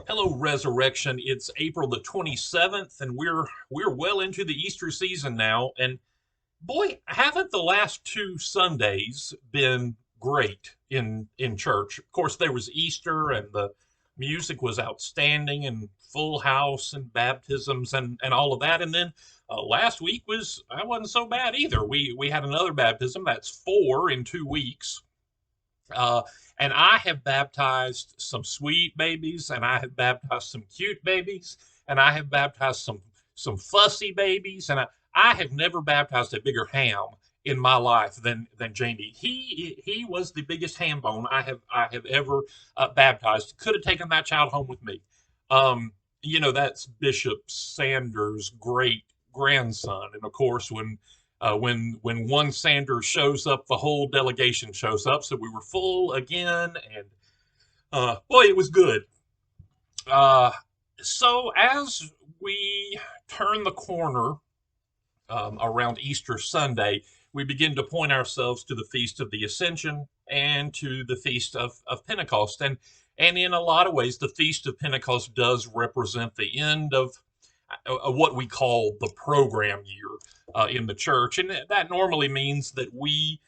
Hello, Resurrection. It's April the 27th, and we're well into the Easter season now. And boy, haven't the last two Sundays been great in church? Of course, there was Easter, and the music was outstanding, and full house, and baptisms, and all of that. And then last week was I wasn't so bad either. We had another baptism. That's four in 2 weeks. Uh, and I have baptized some sweet babies, and I have baptized some cute babies, and I have baptized some fussy babies, and I have never baptized a bigger ham in my life than Jamie. He was the biggest ham bone I have ever baptized. Could have taken that child home with me. Um, that's Bishop Sanders' great grandson, and of course when one Sanders shows up, the whole delegation shows up. So we were full again, and boy, it was good. Uh, so as we turn the corner around Easter Sunday, we begin to point ourselves to the Feast of the Ascension and to the Feast of Pentecost. And in a lot of ways, the Feast of Pentecost does represent the end of what we call the program year in the church, and that normally means that we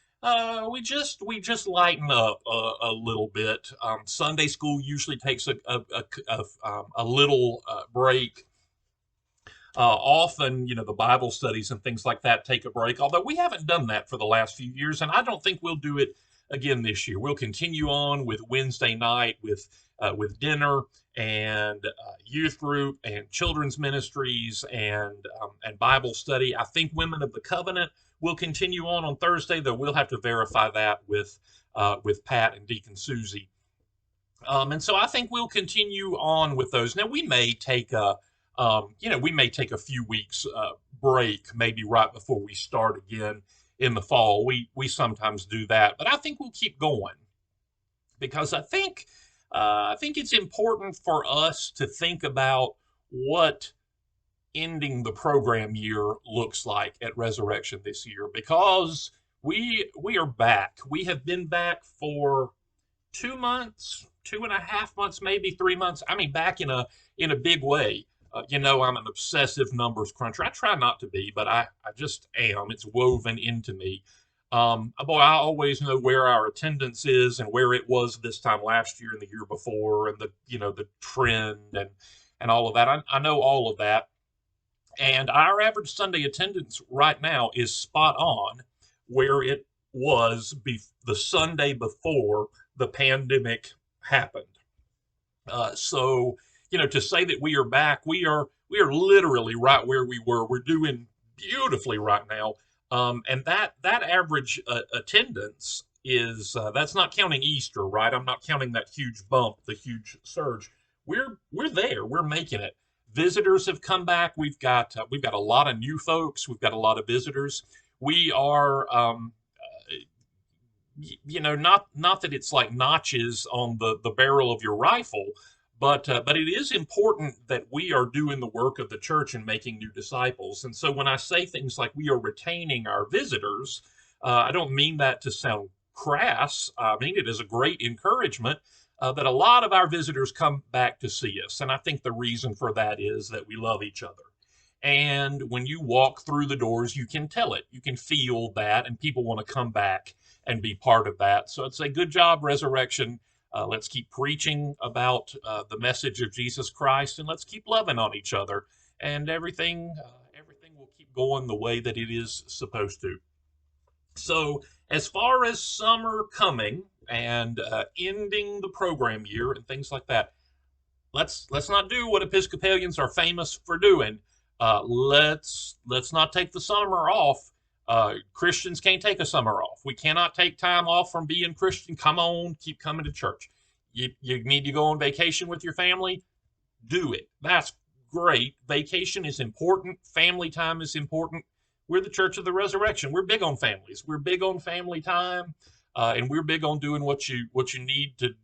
just lighten up a little bit. Sunday school usually takes a little break. Often, the Bible studies and things like that take a break, although we haven't done that for the last few years, and I don't think we'll do it again this year. We'll continue on with Wednesday night with dinner and youth group and children's ministries and Bible study. I think Women of the Covenant will continue on Thursday, though we'll have to verify that with Pat and Deacon Susie. And so I think we'll continue on with those. Now we may take a few weeks break, maybe right before we start again in the fall. We sometimes do that, but I think we'll keep going because I think it's important for us to think about what ending the program year looks like at Resurrection this year because we are back. We have been back for 2 months, 2.5 months, maybe 3 months. I mean, back in a big way. I'm an obsessive numbers cruncher. I try not to be, but I just am. It's woven into me. Boy, I always know where our attendance is and where it was this time last year and the year before, and the trend and all of that. I know all of that, and our average Sunday attendance right now is spot on where it was the Sunday before the pandemic happened. So, to say that we are back, we are literally right where we were. We're doing beautifully right now, and that average attendance is that's not counting Easter, right? I'm not counting that huge bump, the huge surge. We're there. We're making it. Visitors have come back. We've got a lot of new folks. We've got a lot of visitors. We are. Not that it's like notches on the barrel of your rifle, but it is important that we are doing the work of the church and making new disciples. And so when I say things like we are retaining our visitors, I don't mean that to sound crass. I mean it is a great encouragement that a lot of our visitors come back to see us. And I think the reason for that is that we love each other. And when you walk through the doors, you can tell it. You can feel that, and people want to come back and be part of that. So it's a good job, Resurrection. Let's keep preaching about the message of Jesus Christ, and let's keep loving on each other, and everything will keep going the way that it is supposed to. So, as far as summer coming and ending the program year and things like that, let's not do what Episcopalians are famous for doing. Let's not take the summer off. Christians can't take a summer off. We cannot take time off from being Christian. Come on, keep coming to church. You need to go on vacation with your family. Do it. That's great. Vacation is important. Family time is important. We're the Church of the Resurrection. We're big on families. We're big on family time, and we're big on doing what you need to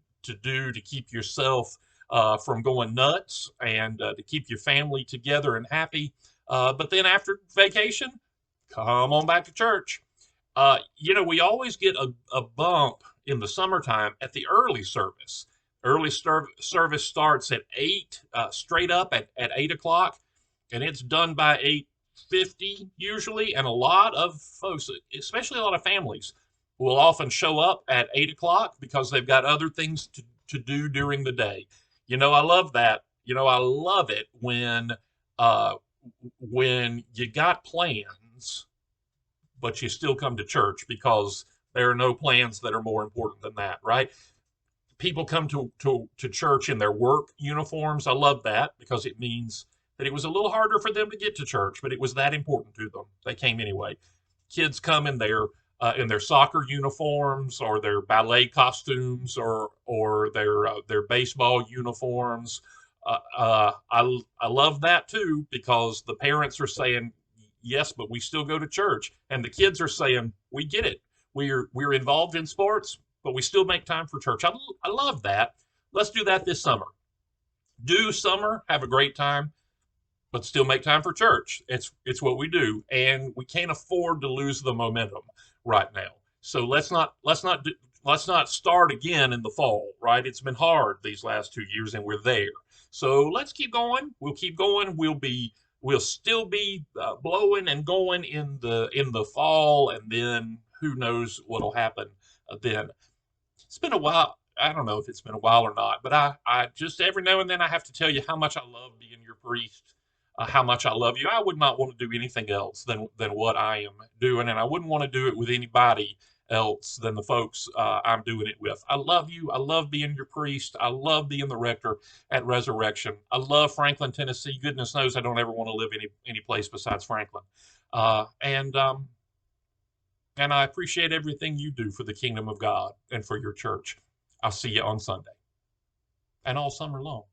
do to keep yourself from going nuts and to keep your family together and happy. But then after vacation, come on back to church. We always get a bump in the summertime at the early service. Early service starts at 8, straight up at 8 o'clock, and it's done by 8:50 usually. And a lot of folks, especially a lot of families, will often show up at 8 o'clock because they've got other things to do during the day. I love that. I love it uh, when you got plans, but you still come to church because there are no plans that are more important than that, right? People come to church in their work uniforms. I love that because it means that it was a little harder for them to get to church, but it was that important to them. They came anyway. Kids come in their soccer uniforms or their ballet costumes or their baseball uniforms. I love that too because the parents are saying yes, but we still go to church, and the kids are saying we get it. We're involved in sports, but we still make time for church. I love that. Let's do that this summer. Do summer, have a great time, but still make time for church. It's what we do, and we can't afford to lose the momentum right now. So let's not start again in the fall, right? It's been hard these last 2 years, and we're there. So let's keep going. We'll keep going. We'll still be blowing and going in the fall, and then who knows what'll happen then. It's been a while. I don't know if it's been a while or not, but I just every now and then I have to tell you how much I love being your priest, how much I love you. I would not want to do anything else than what I am doing, and I wouldn't want to do it with anybody else than the folks I'm doing it with. I love you. I love being your priest. I love being the rector at Resurrection. I love Franklin, Tennessee. Goodness knows I don't ever want to live any place besides Franklin. Uh, and um, and I appreciate everything you do for the kingdom of God and for your church. I'll see you on Sunday and all summer long.